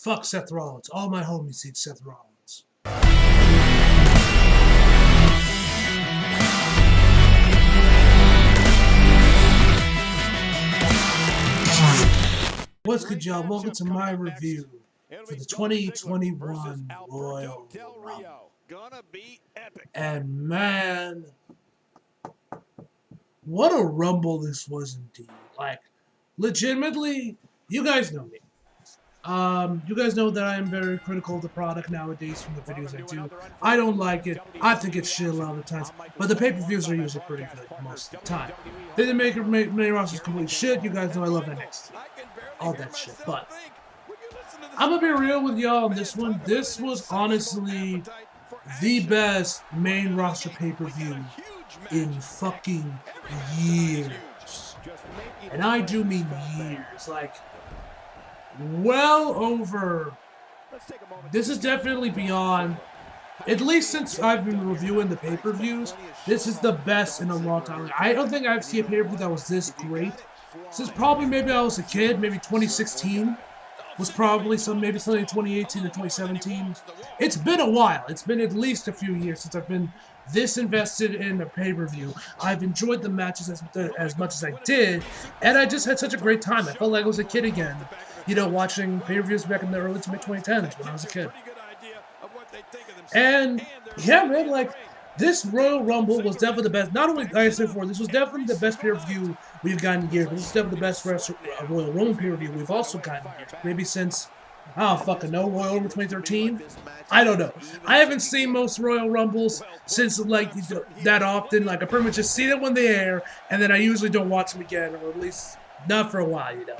Fuck Seth Rollins. All my homies hate Seth Rollins. What's good, y'all? Welcome to my review for the 2021 Royal Rumble. And man, what a Rumble this was indeed. Like, legitimately, you guys know me. You guys know that I am very critical of the product nowadays from the videos I do. I don't like it. I think it's shit a lot of the times. But the pay-per-views are usually pretty good most of the time. They didn't make many rosters complete shit. You guys know I love NXT. All that shit. But I'm gonna be real with y'all on this one. This was honestly the best main roster pay-per-view in fucking years. And I do mean years. Like, well over. This is definitely beyond, at least since I've been reviewing the pay-per-views, this is the best in a long time. I don't think I've seen a pay-per-view that was this great since probably maybe I was a kid. Maybe 2016 was probably maybe something 2018 or 2017. It's been a while. It's been at least a few years since I've been this invested in a pay-per-view. I've enjoyed the matches as much as I did, and I just had such a great time. I felt like I was a kid again. You know, watching pay-per-views back in the early to mid-2010s when I was a kid. And, yeah, man, like, this Royal Rumble was definitely the best. Not only, like I said before, this was definitely the best pay-per-view we've gotten here. This is definitely the best Royal Rumble pay-per-view we've also gotten here. Maybe since, I don't fucking know, Royal Rumble 2013? I don't know. I haven't seen most Royal Rumbles since, like, that often. Like, I pretty much just see them when they air, and then I usually don't watch them again, or at least not for a while, you know.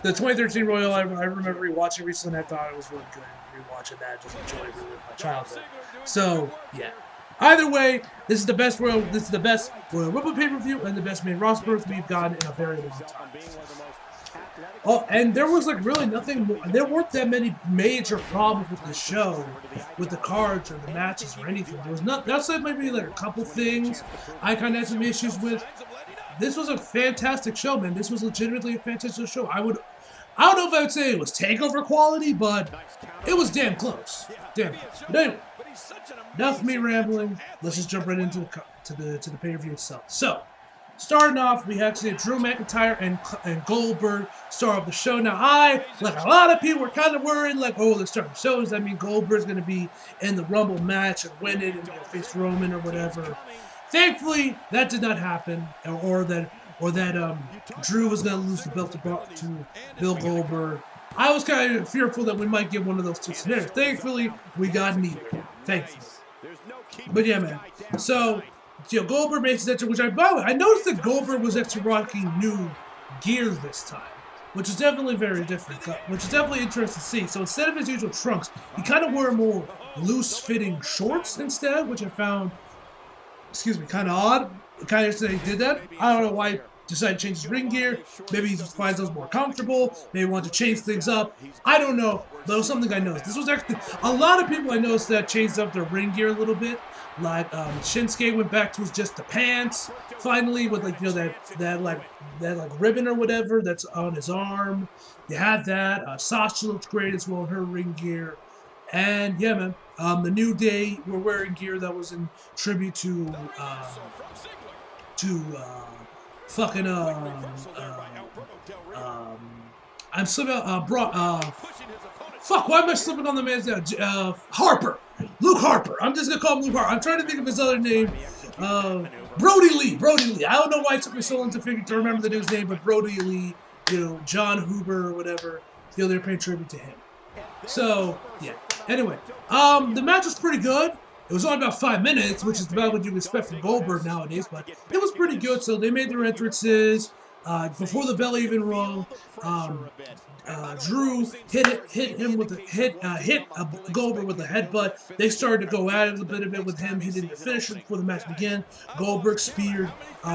The 2013 Royal, I remember rewatching recently, and I thought it was really good. Rewatching that, just enjoying it with my childhood. So, yeah. Either way, this is the best Royal Rumble pay-per-view and the best main roster we've gotten in a very long time. Oh, and there was like really nothing. There weren't that many major problems with the show, with the cards or the matches or anything. There was not. That's like maybe like a couple things I kind of had some issues with. This was a fantastic show, man. This was legitimately a fantastic show. I don't know if I would say it was takeover quality, but it was damn close. Damn close. But anyway, enough of me rambling. Let's just jump right into the pay-per-view itself. So, starting off, we actually had Drew McIntyre and Goldberg start off the show. Now, like a lot of people, were kind of worried, like, oh, they're starting the show. Does that mean Goldberg's going to be in the Rumble match and win it and face Roman or whatever? Thankfully, that did not happen, or that Drew was going to lose the belt to Bill Goldberg. I was kind of fearful that we might get one of those two scenarios. Thankfully, we got neither. Thankfully. But yeah, man. So, you know, Goldberg makes his entrance, which by the way, I noticed that Goldberg was actually rocking new gear this time, which is definitely very different, which is definitely interesting to see. So instead of his usual trunks, he kind of wore more loose-fitting shorts instead, which I found, kind of odd. Kind of interesting he did that. I don't know why he decided to change his ring gear. Maybe he finds those more comfortable. Maybe he wanted to change things up. I don't know, but it was something I noticed. This was actually, a lot of people I noticed that changed up their ring gear a little bit. Like, Shinsuke went back to just the pants, finally, with, like, you know, that ribbon or whatever that's on his arm. You had that. Sasha looked great as well in her ring gear. And, yeah, man, the New Day were wearing gear that was in tribute to fucking, I'm slipping, fuck, why am I slipping on the man's name? Harper. Luke Harper. I'm just going to call him Luke Harper. I'm trying to think of his other name. Brody Lee. I don't know why it took me so long to remember the dude's name, but Brody Lee, you know, John Huber or whatever, you know, they're paying tribute to him. So, yeah. Anyway, the match was pretty good. It was only about 5 minutes, which is about what you expect from Goldberg nowadays, but it was pretty good. So they made their entrances before the bell even rung. Drew hit Goldberg with a headbutt. They started to go at it a bit with him hitting the finisher before the match began. Goldberg speared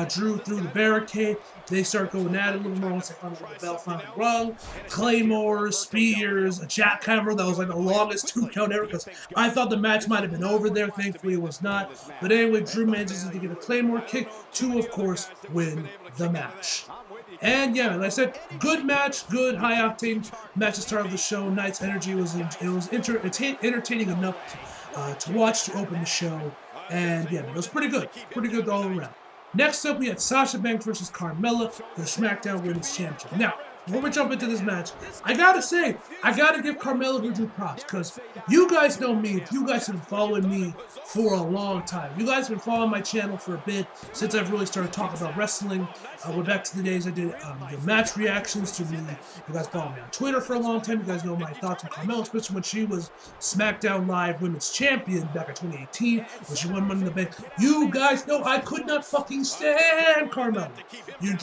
Drew through the barricade. They start going at it a little more once they found out the bell finally rung. Claymores, spears, a jackhammer that was like the longest 2 count ever because I thought the match might have been over there. Thankfully, it was not. But anyway, Drew manages to get a Claymore kick to, of course, win the match. And yeah, like I said, good match, good high octane match to start of the show. Night's energy was entertaining enough to watch to open the show, and yeah, it was pretty good all around. Next up, we had Sasha Banks versus Carmella for the SmackDown Women's Championship. Now, before we jump into this match, I gotta give Carmella her due props, because you guys know me. If you guys have been following me for a long time, you guys have been following my channel for a bit since I've really started talking about wrestling. We're back to the days I did the match reactions to me. You guys follow me on Twitter for a long time. You guys know my thoughts on Carmella, especially when she was SmackDown Live Women's Champion back in 2018, when she won Money in the Bank. You guys know I could not fucking stand Carmella. You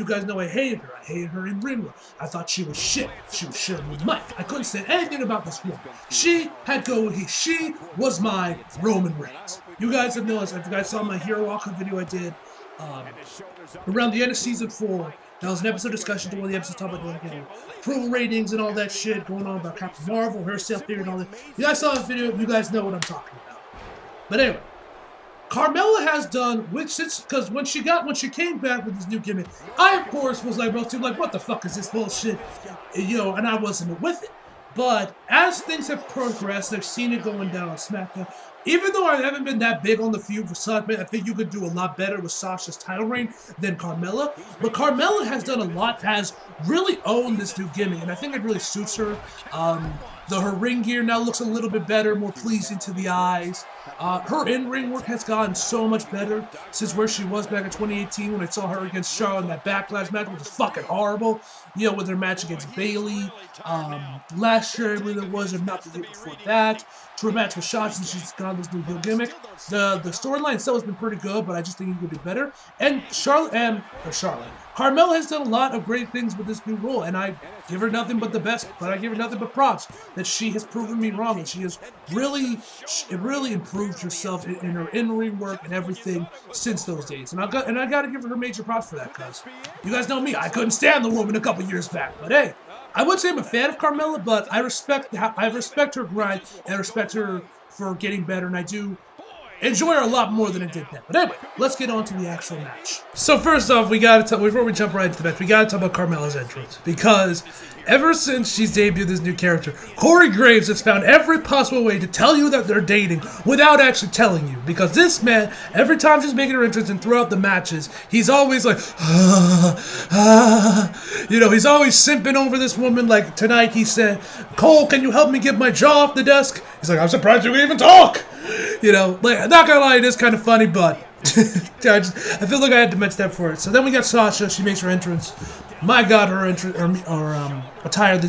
guys know I hated her. I hated her in ring work. I thought she was shit. She was shit with Mike. I couldn't stand anything about this woman. She had go with he. She was my Roman Reigns. You guys have noticed, if you guys saw my Hero Walker video I did around the end of season 4, that was an episode discussion to one of the episodes talking about approval ratings and all that shit going on about Captain Marvel, her self theory and all that. You guys saw the video, you guys know what I'm talking about. But anyway, Carmella has done, because when she came back with this new gimmick, I of course was like, what the fuck is this bullshit? And I wasn't with it. But as things have progressed, I've seen it going down on SmackDown. Even though I haven't been that big on the feud for Sasha, I think you could do a lot better with Sasha's title reign than Carmella. But Carmella has done a lot, has really owned this new gimmick, and I think it really suits her. Her ring gear now looks a little bit better, more pleasing to the eyes. Her in-ring work has gotten so much better since where she was back in 2018 when I saw her against Charlotte in that Backlash match, which was fucking horrible. With her match against Bayley last year, I believe it was, or not the year before that. To her match with Sasha, since she's got this new heel gimmick. The storyline itself has been pretty good, but I just think it could be better. And Carmella has done a lot of great things with this new role, and I give her nothing but the best, but I give her nothing but props that she has proven me wrong, and she has really improved herself in her in-ring work and everything since those days. And I got to give her major props for that, because you guys know me, I couldn't stand the woman a couple years back, but hey, I would say I'm a fan of Carmella, but I respect her grind, and I respect her for getting better, and I do enjoy her a lot more than I did then. But anyway, let's get on to the actual match. So first off, before we jump right into the match, we gotta talk about Carmella's entrance, because ever since she's debuted this new character, Corey Graves has found every possible way to tell you that they're dating without actually telling you. Because this man, every time she's making her entrance and throughout the matches, he's always like, he's always simping over this woman. Like tonight he said, Cole, can you help me get my jaw off the desk? He's like, I'm surprised you can even talk. I'm not gonna lie, it is kind of funny, but I feel like I had to mention that for it. So then we got Sasha. She makes her entrance. My God, her entrance attire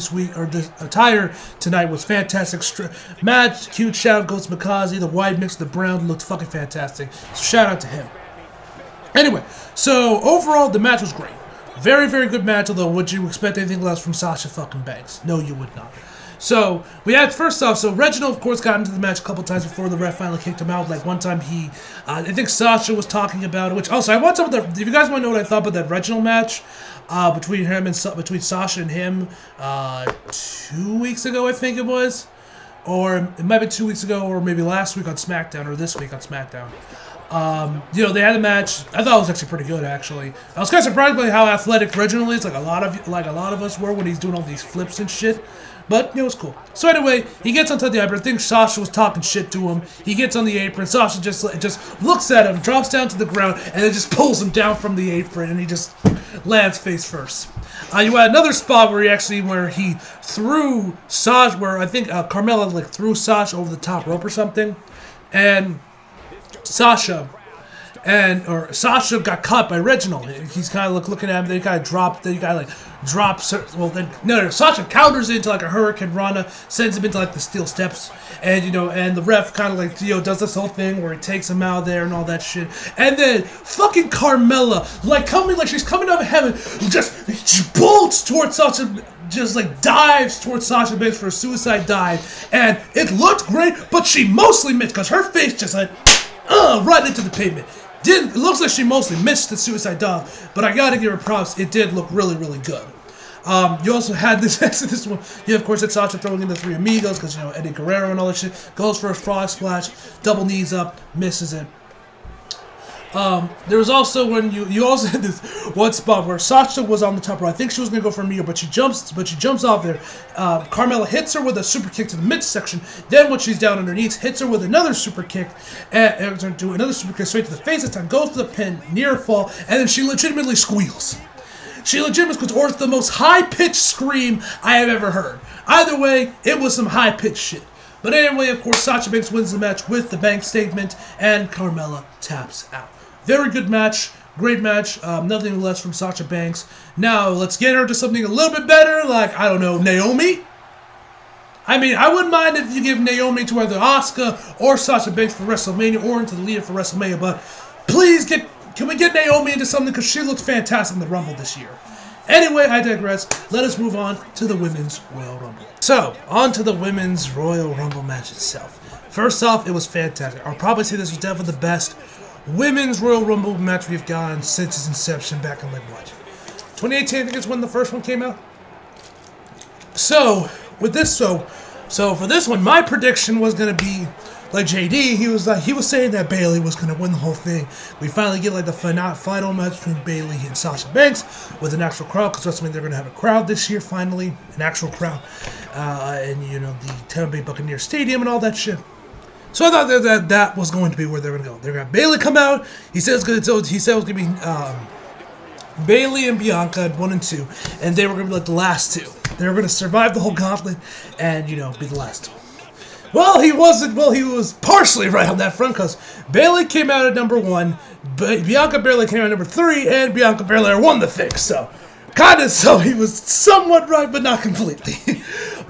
attire tonight was fantastic. Match, cute shout out goes to Mikaze. The white mixed with the brown looked fucking fantastic. So shout out to him. Anyway, so overall the match was great. Very, very good match. Although, would you expect anything less from Sasha fucking Banks? No, you would not. So, we had, first off, Reginald, of course, got into the match a couple times before the ref finally kicked him out. Like, one time I think Sasha was talking about it, which, also, I want some of if you guys want to know what I thought about that Reginald match, between Sasha and him, 2 weeks ago, I think it was, or it might have been 2 weeks ago, or maybe last week on SmackDown, or this week on SmackDown. They had a match. I thought it was actually pretty good, actually. I was kind of surprised by how athletic Reginald is, like a lot of us were when he's doing all these flips and shit. But it was cool. So anyway, he gets onto the apron. I think Sasha was talking shit to him. He gets on the apron. Sasha just looks at him, drops down to the ground, and then just pulls him down from the apron, and he just lands face first. You had another spot where he threw Sasha, where I think Carmella threw Sasha over the top rope or something, and Sasha got caught by Reginald. He's kind of looking at him. Then he kind of dropped. Then he kind of drops. Well, then no. Sasha counters into like a Hurricane Rana, sends him into like the steel steps, and and the ref kind of does this whole thing where he takes him out of there and all that shit. And then fucking Carmella, she's coming out of heaven, just bolts towards Sasha. Just dives towards Sasha Banks for a suicide dive, and it looked great, but she mostly missed because her face just right into the pavement. It looks like she mostly missed the suicide dive, but I gotta give her props. It did look really, really good. You also had this one. You of course had Sasha throwing in the Three Amigos because Eddie Guerrero and all that shit. Goes for a frog splash, double knees up, misses it. There was also when you also had this one spot where Sasha was on the top row. I think she was gonna go for a meter, but she jumps off there. Carmella hits her with a super kick to the midsection. Then when she's down underneath, hits her with another super kick and do another super kick straight to the face. This time goes to the pin, near fall, and then she legitimately squeals. She legitimately squeals, or it's the most high-pitched scream I have ever heard. Either way, it was some high-pitched shit. But anyway, of course, Sasha Banks wins the match with the bank statement, and Carmella taps out. Very good match. Great match. Nothing less from Sasha Banks. Now, let's get her to something a little bit better, like, I don't know, Naomi? I mean, I wouldn't mind if you give Naomi to either Asuka or Sasha Banks for WrestleMania or into the leader for WrestleMania, but please can we get Naomi into something, because she looked fantastic in the Rumble this year. Anyway, I digress. Let us move on to the Women's Royal Rumble. So, on to the Women's Royal Rumble match itself. First off, it was fantastic. I'll probably say this was definitely the best Women's Royal Rumble match we've gotten since its inception back in, like, what? 2018, I think is when the first one came out. So, with this, so for this one, my prediction was going to be, like JD, he was saying that Bayley was going to win the whole thing. We finally get, like, the final match between Bayley and Sasha Banks with an actual crowd, because they're going to have a crowd this year, finally, an actual crowd, and, you know, the Tampa Bay Buccaneers Stadium and all that shit. So I thought that was going to be where they're going to go. They're going to have Bayley come out. He said it was going to be Bayley and Bianca at 1 and 2, and they were going to be like the last two. They were going to survive the whole gauntlet and, you know, be the last two. Well, he wasn't. Well, he was partially right on that front, because Bayley came out at number 1, Bianca Belair came out at number 3, and Bianca Belair won the thing. So he was somewhat right, but not completely.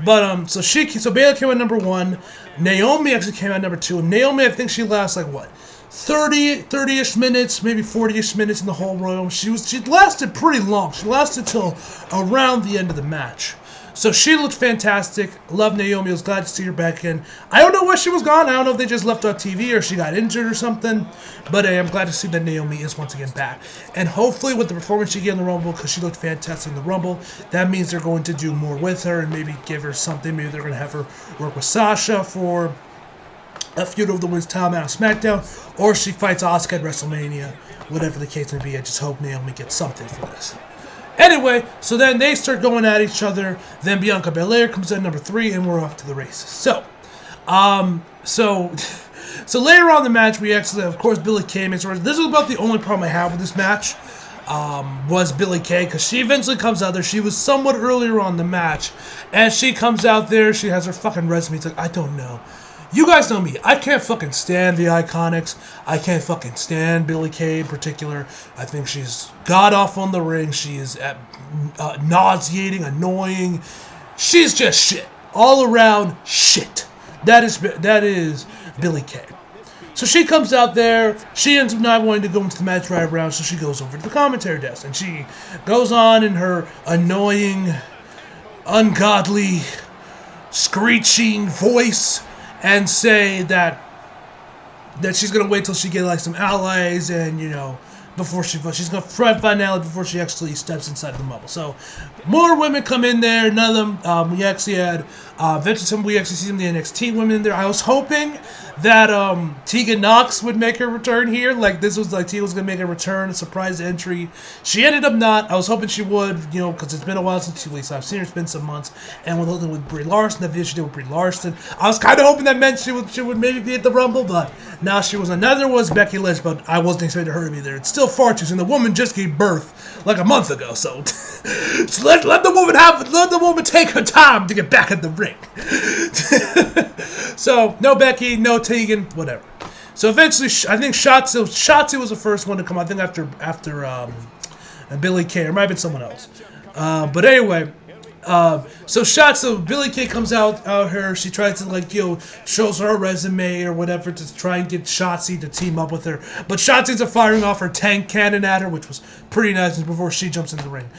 But so Bayley came out number 1. Naomi actually came out number 2. And Naomi, I think she lasted like what, 30-ish minutes, maybe 40-ish minutes in the whole Royal. She lasted pretty long. She lasted till around the end of the match. So she looked fantastic. Love Naomi. I was glad to see her back in. I don't know where she was gone. I don't know if they just left her on TV or she got injured or something. But I am glad to see that Naomi is once again back. And hopefully with the performance she gave in the Rumble, because she looked fantastic in the Rumble, that means they're going to do more with her and maybe give her something. Maybe they're going to have her work with Sasha for a feud over the women's title match on SmackDown. Or she fights Asuka at WrestleMania. Whatever the case may be, I just hope Naomi gets something for this. Anyway, so then they start going at each other. Then Bianca Belair comes in number 3, and we're off to the races. So later on in the match, we actually, of course, Billie Kay makes her. This is about the only problem I have with this match. Was Billie Kay, because she eventually comes out there. She was somewhat earlier on the match, and she comes out there. She has her fucking resume. It's like, I don't know. You guys know me. I can't fucking stand the Iconics. I can't fucking stand Billie Kay in particular. I think she's god-awful in the ring. She is nauseating, annoying. She's just shit. All around shit. That is Billie Kay. So she comes out there. She ends up not wanting to go into the match right around, so she goes over to the commentary desk. And she goes on in her annoying, ungodly, screeching voice and say that she's gonna wait till she get like some allies, and you know, before she's gonna find out before she actually steps inside the bubble. So more women come in there. None of them. We actually had we actually see some of the NXT women in there. I was hoping that Tegan Nox would make her return here. Like this was like Tegan was gonna make a return, a surprise entry. She ended up not. I was hoping she would, you know, because it's been a while since I've seen her. It's been some months. And with Brie Larson, that video she did with Brie Larson, I was kind of hoping that meant she would maybe be at the Rumble, but now she was. Neither was Becky Lynch, but I wasn't expecting her to be there. It's still far too soon. The woman just gave birth like a month ago, so let the woman take her time to get back in the ring. So no Becky, no Tegan, whatever. So eventually, I think Shotzi was the first one to come. I think after Billie Kay, or it might have been someone else. But anyway. So Billie Kay comes out her. She tries to, like, you know, shows her resume or whatever to try and get Shotzi to team up with her. But Shotzi's firing off her tank cannon at her, which was pretty nice before she jumps into the ring.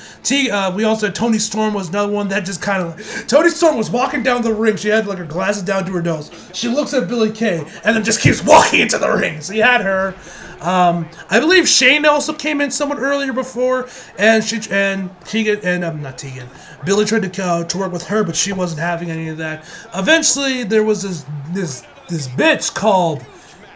We also had Toni Storm was another one that just kind of. Toni Storm was walking down the ring. She had like her glasses down to her nose. She looks at Billie Kay and then just keeps walking into the ring. So you had her. I believe Shayna also came in somewhat earlier before, and not Tegan. Billie tried to work with her, but she wasn't having any of that. Eventually, there was this bitch called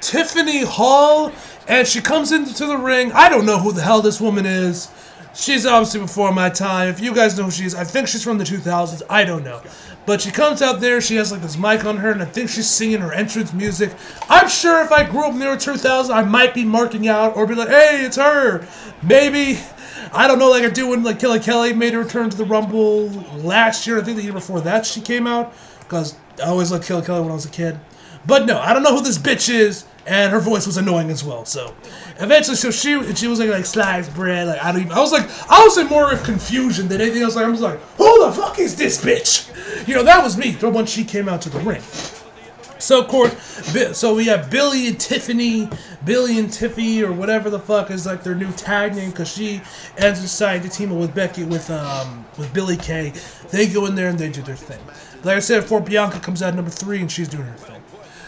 Tiffany Hall, And she comes into the ring. I don't know who the hell this woman is. She's obviously before my time. If you guys know who she is, I think she's from the 2000s. I don't know. But she comes out there. She has like this mic on her, and I think she's singing her entrance music. I'm sure if I grew up near 2000, I might be marking out or be like, hey, it's her. Maybe. I don't know, like I do when like Kelly Kelly made her return to the Rumble last year. I think the year before that she came out. Because I always liked Kelly Kelly when I was a kid. But no, I don't know who this bitch is. And her voice was annoying as well. So eventually, she was like sliced bread. Like I was in more of confusion than anything else. Like I was like, who the fuck is this bitch? You know, that was me once she came out to the ring. So of course, so we have Billy and Tiffy, or whatever the fuck is like their new tag name, because she ends decided to team up with Becky with Billy Kay. They go in there and they do their thing. Like I said before, Bianca comes out number 3 and she's doing her thing.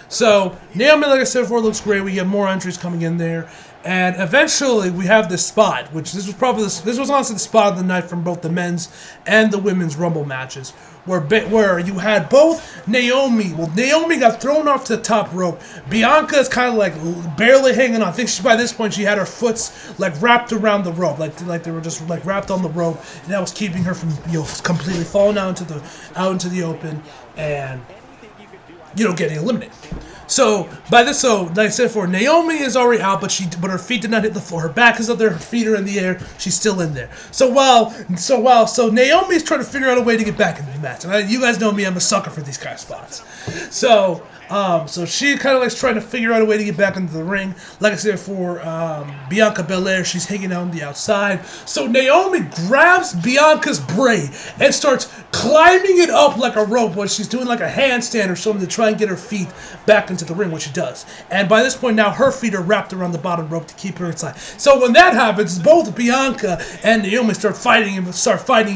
So, Naomi, like I said before, looks great. We get more entries coming in there. And eventually, we have this spot, which this was honestly the spot of the night from both the men's and the women's Rumble matches, where you had both Naomi. Well, Naomi got thrown off to the top rope. Bianca is kind of like barely hanging on. I think by this point she had her foots like wrapped around the rope, like they were just like wrapped on the rope, and that was keeping her from completely falling out into the open and getting eliminated. So like I said before, Naomi is already out, but her feet did not hit the floor. Her back is up there, her feet are in the air. She's still in there. So Naomi is trying to figure out a way to get back into the match. And you guys know me, I'm a sucker for these kind of spots. So she kind of like trying to figure out a way to get back into the ring. Like I said before, Bianca Belair, she's hanging out on the outside. So Naomi grabs Bianca's braid and starts climbing it up like a rope, where she's doing like a handstand or something to try and get her feet back into the ring, which she does. And by this point now, her feet are wrapped around the bottom rope to keep her inside. So when that happens, both Bianca and Naomi start fighting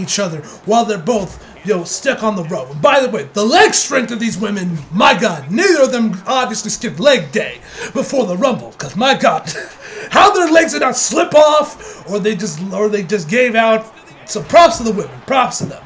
each other while they're both stuck on the rope. And by the way, the leg strength of these women, my God, neither of them obviously skipped leg day before the Rumble, because my God, how their legs did not slip off, or they just gave out. So props to the women, props to them.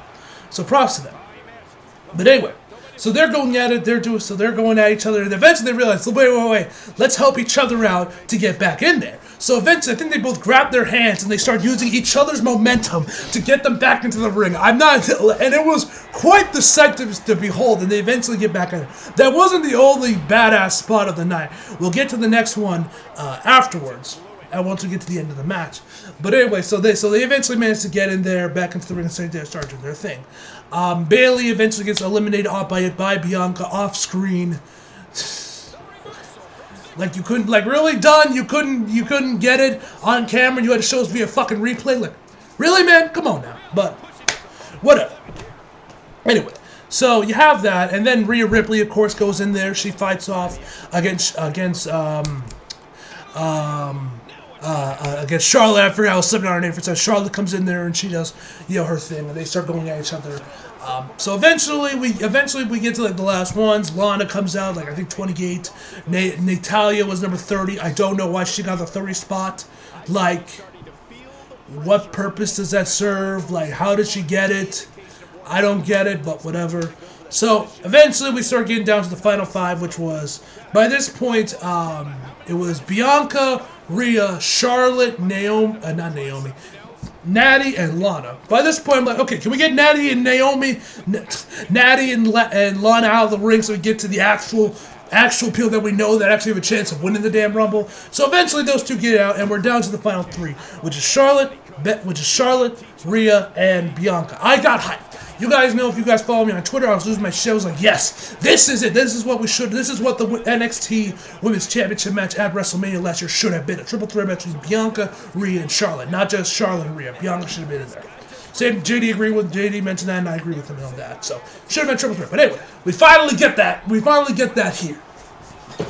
But anyway, so they're going at it, they're going at each other, and eventually they realize, wait, let's help each other out to get back in there. So eventually, I think they both grab their hands and they start using each other's momentum to get them back into the ring. And it was quite the sight to behold, and they eventually get back in there. That wasn't the only badass spot of the night. We'll get to the next one afterwards, and once we get to the end of the match. But anyway, so they eventually managed to get in there, back into the ring, and start doing their thing. Bayley eventually gets eliminated by Bianca off screen. Like you couldn't, like really done. You couldn't get it on camera. You had to show us via fucking replay. Like, really, man? Come on now. But whatever. Anyway, so you have that, and then Rhea Ripley, of course, goes in there. She fights off against Charlotte. I forgot I was slipping on her name for a second. Charlotte comes in there and she does her thing, and they start going at each other. So eventually we get to like the last ones. Lana comes out, like I think 28. Natalya was number 30. I don't know why she got the 30 spot. Like, what purpose does that serve? Like, how did she get it? I don't get it, but whatever. So eventually we start getting down to the final 5, which was, by this point, it was Bianca, Rhea, Charlotte, Natty, and Lana. By this point, I'm like, okay, can we get Natty and Lana out of the ring so we get to the actual people that we know that actually have a chance of winning the damn Rumble? So eventually those two get out, and we're down to the final 3, which is Charlotte, Rhea, and Bianca. I got hyped. You guys know, if you guys follow me on Twitter, I was losing my shit. I was like, yes, this is it. This is what the NXT Women's Championship match at WrestleMania last year should have been. A triple threat match between Bianca, Rhea, and Charlotte. Not just Charlotte and Rhea. Bianca should have been in there. Same, JD mentioned that, and I agree with him on that. So, should have been triple threat. But anyway, we finally get that. Here,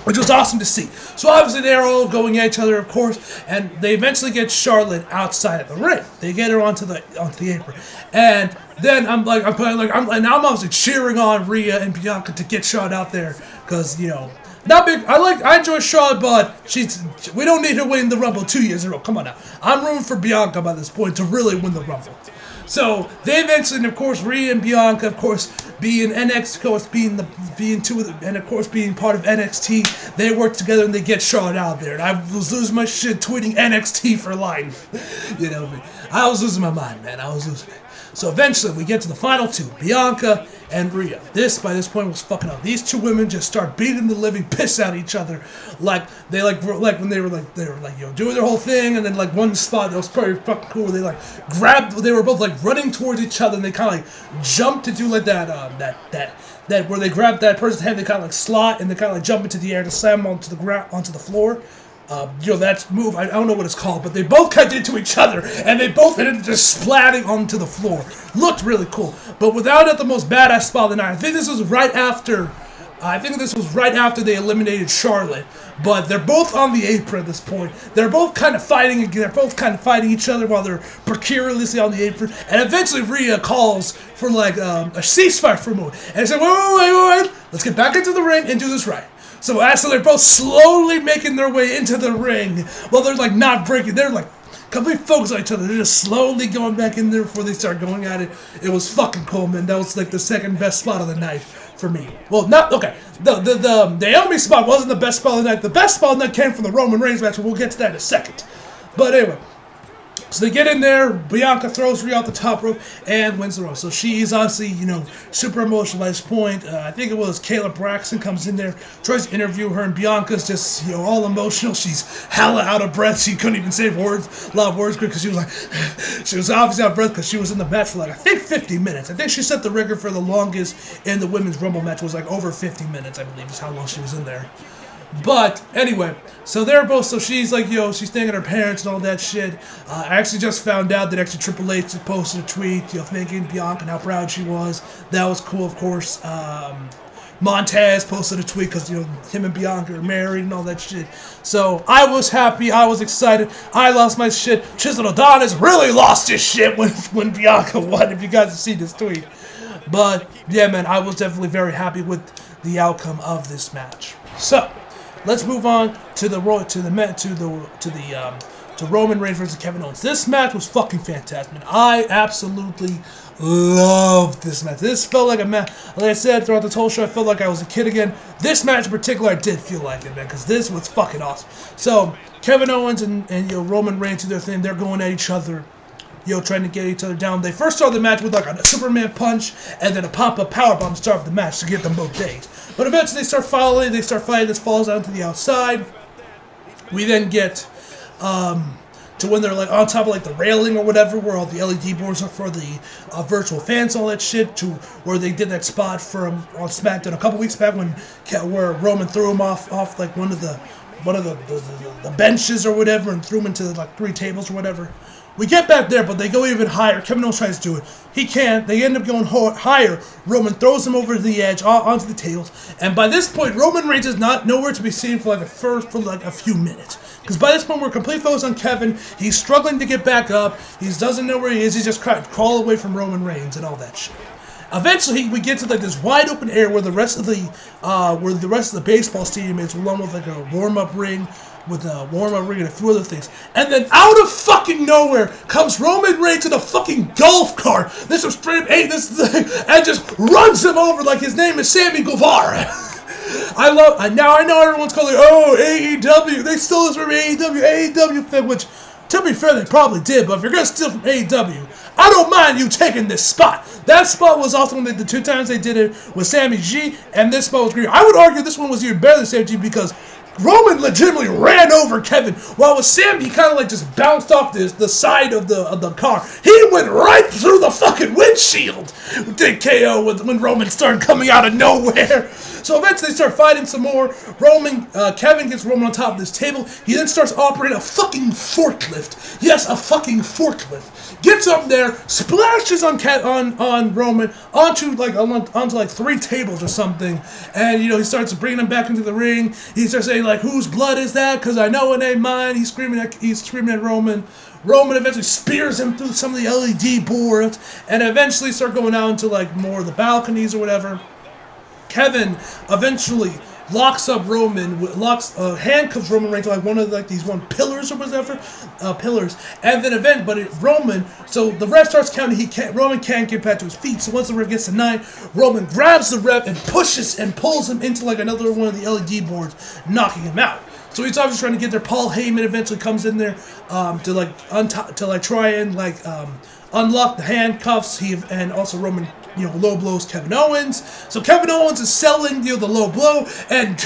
which was awesome to see. So obviously they're all going at each other, of course, and they eventually get Charlotte outside of the ring. They get her onto the apron, and then I'm obviously cheering on Rhea and Bianca to get Charlotte out there, because not big. I enjoy Charlotte, but we don't need her winning the Rumble 2 years in a row. Come on now, I'm rooting for Bianca by this point to really win the Rumble. So they eventually, and of course, Rhea and Bianca, of course, being NXT, of course, being two of the, and of course being part of NXT, they work together and they get Charlotte out there. And I was losing my shit tweeting NXT for life. You know, I was losing my mind, man. I was losing it. So eventually, we get to the final two, Bianca and Rhea. By this point was fucking up. These two women just start beating the living piss out of each other, like they when they were doing their whole thing, and then like one spot that was pretty fucking cool. They they were both like running towards each other, and they kind of like jumped to do like that where they grab that person's head, they kind of like slot, and they kind of like jump into the air to slam onto the floor. That move, I don't know what it's called, but they both cut into each other, and they both ended up just splatting onto the floor. Looked really cool, but without it, the most badass spot of the night. I think this was right after they eliminated Charlotte, but they're both on the apron at this point. They're both kind of fighting each other while they're precariously on the apron, and eventually Rhea calls for like a ceasefire for a moment, and they say, wait, let's get back into the ring and do this right. So they're both slowly making their way into the ring. Well, they're like not breaking. They're like completely focused on each other. They're just slowly going back in there before they start going at it. It was fucking cool, man. That was like the second best spot of the night for me. Well, not okay. The Naomi spot wasn't the best spot of the night. The best spot of the night came from the Roman Reigns match, but we'll get to that in a second. But anyway. So they get in there, Bianca throws Rhea off the top rope and wins the rope. So she's obviously, super emotional by this point. I think it was Kayla Braxton comes in there, tries to interview her, and Bianca's just, all emotional. She's hella out of breath. She couldn't even say a lot of words because she was like, she was obviously out of breath because she was in the match for like, I think 50 minutes. I think she set the record for the longest in the Women's Rumble match. It was like over 50 minutes, I believe, is how long she was in there. But anyway, so she's like, she's thanking her parents and all that shit. I actually just found out that actually Triple H posted a tweet, thanking Bianca and how proud she was. That was cool, of course. Montez posted a tweet because, him and Bianca are married and all that shit. So I was happy. I was excited. I lost my shit. Chisel Adonis really lost his shit when Bianca won, if you guys have seen this tweet. But yeah, man, I was definitely very happy with the outcome of this match. So let's move on to Roman Reigns versus Kevin Owens. This match was fucking fantastic, man. I absolutely loved this match. This felt like a match. Like I said throughout this whole show, I felt like I was a kid again. This match in particular, I did feel like it, man, because this was fucking awesome. So Kevin Owens and Roman Reigns do their thing. They're going at each other, trying to get each other down. They first started the match with like a Superman punch and then a pop-up powerbomb to start the match to get them both dazed. But eventually they start fighting. This falls out to the outside. We then get to when they're like on top of like the railing or whatever, where all the LED boards are for the virtual fans, all that shit. To where they did that spot for him on SmackDown a couple weeks back where Roman threw him off like one of the benches or whatever and threw him into like 3 tables or whatever. We get back there, but they go even higher. Kevin Owens tries to do it. He can't. They end up going higher. Roman throws him over the edge, onto the tables. And by this point, Roman Reigns is nowhere to be seen for a few minutes. Because by this point, we're completely focused on Kevin. He's struggling to get back up. He doesn't know where he is. He's just crawl away from Roman Reigns and all that shit. Eventually, we get to like this wide open area where the rest of the baseball stadium is, along with like a warm-up ring. With a warm-up ring and a few other things. And then out of fucking nowhere comes Roman Reigns in a fucking golf cart. This is straight up, and just runs him over like his name is Sammy Guevara. Now I know everyone's calling, AEW. They stole this from AEW thing, which, to be fair, they probably did. But if you're going to steal from AEW, I don't mind you taking this spot. That spot was also the 2 times they did it with Sammy G, and this spot was great. I would argue this one was even better than Sammy G because Roman legitimately ran over Kevin, while with Sam, he kind of like just bounced off the side of the car. He went right through the fucking windshield. Did KO when Roman started coming out of nowhere. So eventually they start fighting some more. Kevin gets Roman on top of this table. He then starts operating a fucking forklift. Yes, a fucking forklift. Gets up there, splashes on Roman onto like 3 tables or something, and he starts bringing him back into the ring. He starts saying like, "Whose blood is that? Because I know it ain't mine." He's screaming at Roman. Roman eventually spears him through some of the LED boards, and eventually start going out into like more of the balconies or whatever. Kevin eventually locks up Roman, handcuffs Roman Reigns to like one of like these pillars or whatever, pillars, and then Roman. So the ref starts counting. Roman can't get back to his feet. So once the ref gets to 9, Roman grabs the ref and pushes and pulls him into like another one of the LED boards, knocking him out. So he's obviously trying to get there. Paul Heyman eventually comes in there to try and unlock the handcuffs. And also Roman low blows Kevin Owens. So Kevin Owens is selling the low blow, and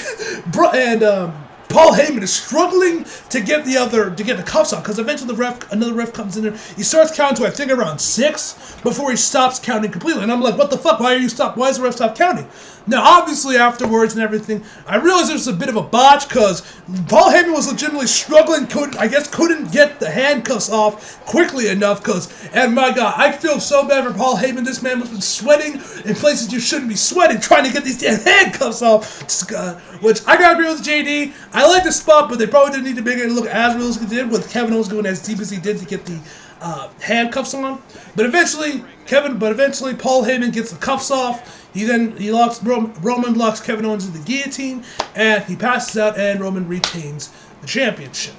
Paul Heyman is struggling to get the cuffs off, because eventually another ref comes in there. He starts counting to I think around 6 before he stops counting completely. And I'm like, what the fuck? Why is the ref stop counting? Now, obviously, afterwards and everything, I realized it was a bit of a botch, because Paul Heyman was legitimately struggling, couldn't get the handcuffs off quickly enough, and my God, I feel so bad for Paul Heyman. This man must have been sweating in places you shouldn't be sweating, trying to get these damn handcuffs off, which I gotta agree with JD. I like the spot, but they probably didn't need to make it look as real as it did, with Kevin Owens going as deep as he did to get the handcuffs on. But eventually, Paul Heyman gets the cuffs off. Roman locks Kevin Owens in the guillotine, and he passes out, and Roman retains the championship.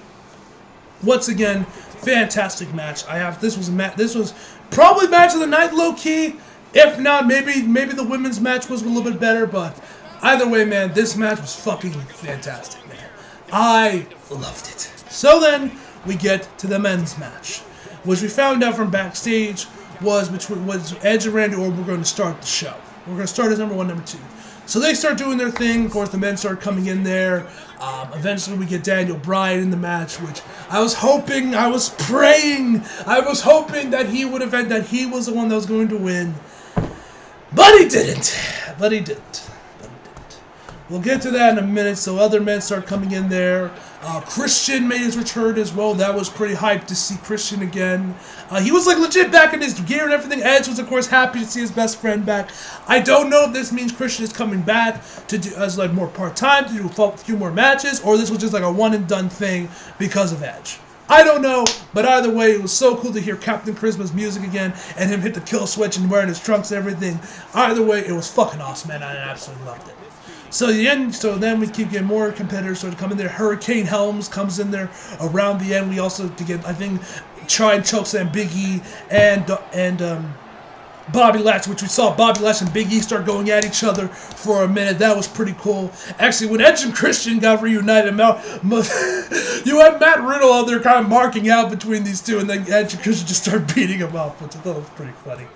Once again, fantastic match. This was probably match of the night, low key. If not, maybe the women's match was a little bit better, but either way, man, this match was fucking fantastic, man. I loved it. So then we get to the men's match, which we found out from backstage was Edge and Randy Orton were going to start the show. We're going to start as number 1, number 2. So they start doing their thing. Of course, the men start coming in there. Eventually, we get Daniel Bryan in the match, which I was hoping that he would have that he was the one that was going to win. But he didn't. We'll get to that in a minute. So other men start coming in there. Christian made his return as well. That was pretty hyped to see Christian again. He was like legit back in his gear and everything. Edge was of course happy to see his best friend back. I don't know if this means Christian is coming back to do as like more part-time, to do a few more matches, or this was just like a one and done thing because of Edge. I don't know, but either way, it was so cool to hear Captain Charisma's music again and him hit the kill switch and wearing his trunks and everything. Either way, it was fucking awesome, man. I absolutely loved it. So then we keep getting more competitors started coming there. Hurricane Helms comes in there around the end. We also get, I think, try and chokeslam Big E and Bobby Lashley, which we saw Bobby Lashley and Big E start going at each other for a minute. That was pretty cool. Actually, when Edge and Christian got reunited, you had Matt Riddle out there kind of marking out between these two, and then Edge and Christian just started beating him up, which I thought was pretty funny.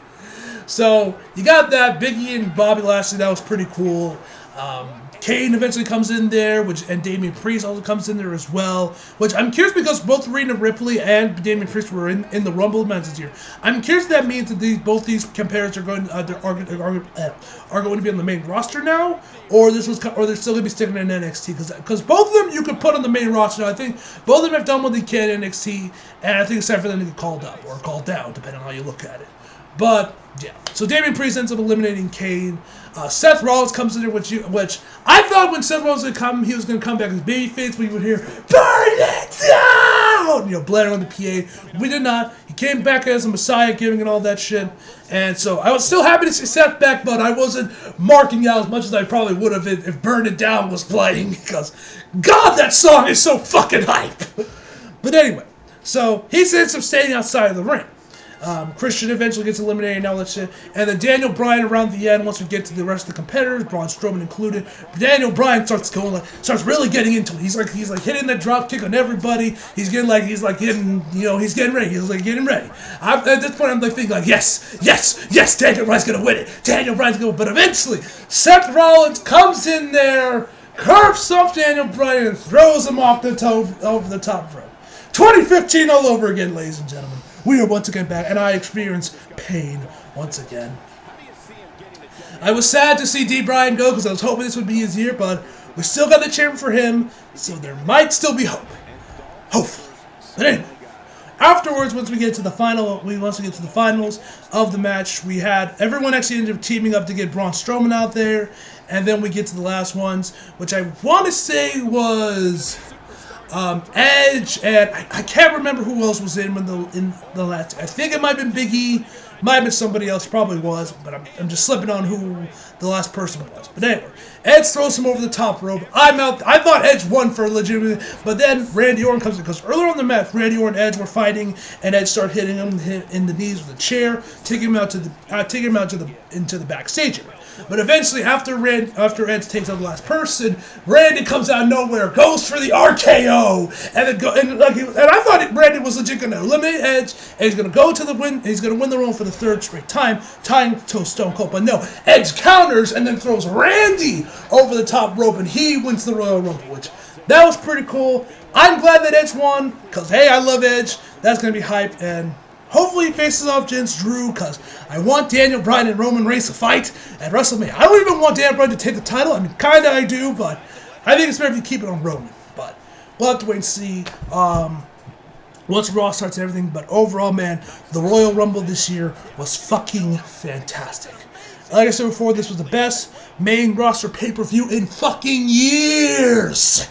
So you got that, Big E and Bobby Lashley. That was pretty cool. Kane eventually comes in there, and Damian Priest also comes in there as well. Which I'm curious, because both Rhea Ripley and Damian Priest were in the Rumble match this year. I'm curious if that means that both these competitors are going to be on the main roster now, or they're still going to be sticking in NXT. Because both of them you could put on the main roster now. I think both of them have done what they can in NXT, and I think it's time for them to get called up or called down, depending on how you look at it. But yeah, so Damian Priest ends up eliminating Kane. Seth Rollins comes in there, which I thought when Seth Rollins he was going to come back as babyface. We would hear "Burn it down," blaring on the PA. We did not. He came back as a Messiah, giving and all that shit. And so I was still happy to see Seth back, but I wasn't marking out as much as I probably would have if "Burn It Down" was playing, because God, that song is so fucking hype. But anyway, so he ends up staying outside of the ring. Christian eventually gets eliminated and all that shit. And then Daniel Bryan around the end, once we get to the rest of the competitors, Braun Strowman included, Daniel Bryan starts really getting into it. He's like hitting that drop kick on everybody. He's getting ready. He's like getting ready. At this point, I'm like thinking like, yes, Daniel Bryan's gonna win it. But eventually, Seth Rollins comes in there, curves off Daniel Bryan, and throws him off over the top rope. 2015 all over again, ladies and gentlemen. We are once again back, and I experienced pain once again. I was sad to see D. Bryan go, because I was hoping this would be his year, but we still got the champ for him, so there might still be hope. Hopefully. But anyway, afterwards, once we get to the finals of the match, we had everyone actually ended up teaming up to get Braun Strowman out there, and then we get to the last ones, which I want to say was Edge, and I can't remember who else was in the last. I think it might have been Big E, Might have been somebody else, probably was, but I'm just slipping on who the last person was. But anyway, Edge throws him over the top rope. I thought Edge won for legitimate, but then Randy Orton comes in, because earlier on the match, Randy Orton and Edge were fighting, and Edge started hitting him in the knees with a chair, taking him out into the backstage area. But eventually, after Edge takes out the last person, Randy comes out of nowhere, goes for the RKO, and I thought Randy was legit going to eliminate Edge, and he's going to go to the win. He's going to win the Rumble for the third straight time, tying to Stone Cold. But no, Edge counters and then throws Randy over the top rope, and he wins the Royal Rumble, which that was pretty cool. I'm glad that Edge won, because hey, I love Edge. That's going to be hype, and hopefully he faces off Vince Drew, because I want Daniel Bryan and Roman Reigns to fight at WrestleMania. I don't even want Daniel Bryan to take the title. I mean, kind of I do, but I think it's better if you keep it on Roman. But we'll have to wait and see once Raw starts and everything. But overall, man, the Royal Rumble this year was fucking fantastic. Like I said before, this was the best main roster pay-per-view in fucking years.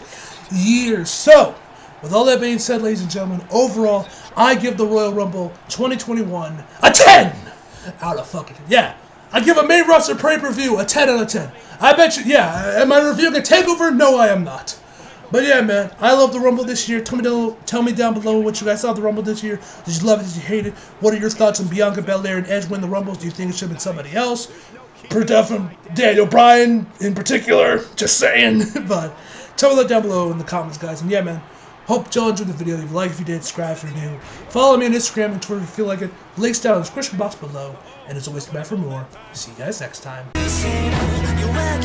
So, with all that being said, ladies and gentlemen, overall, I give the Royal Rumble 2021 a 10 out of fucking, yeah. I give a main roster pay-per-view a 10 out of 10. I bet you, yeah. Am I reviewing a takeover? No, I am not. But yeah, man, I love the Rumble this year. Tell me down below what you guys thought of the Rumble this year. Did you love it? Did you hate it? What are your thoughts on Bianca Belair and Edge win the Rumbles? Do you think it should have been somebody else? Daniel Bryan in particular. Just saying. But tell me that down below in the comments, guys. And yeah, man, hope y'all enjoyed the video. Leave a like if you did, subscribe if you're new. Follow me on Instagram and Twitter if you feel like it. Links down in the description box below. And as always, come back for more. See you guys next time. She's too bad.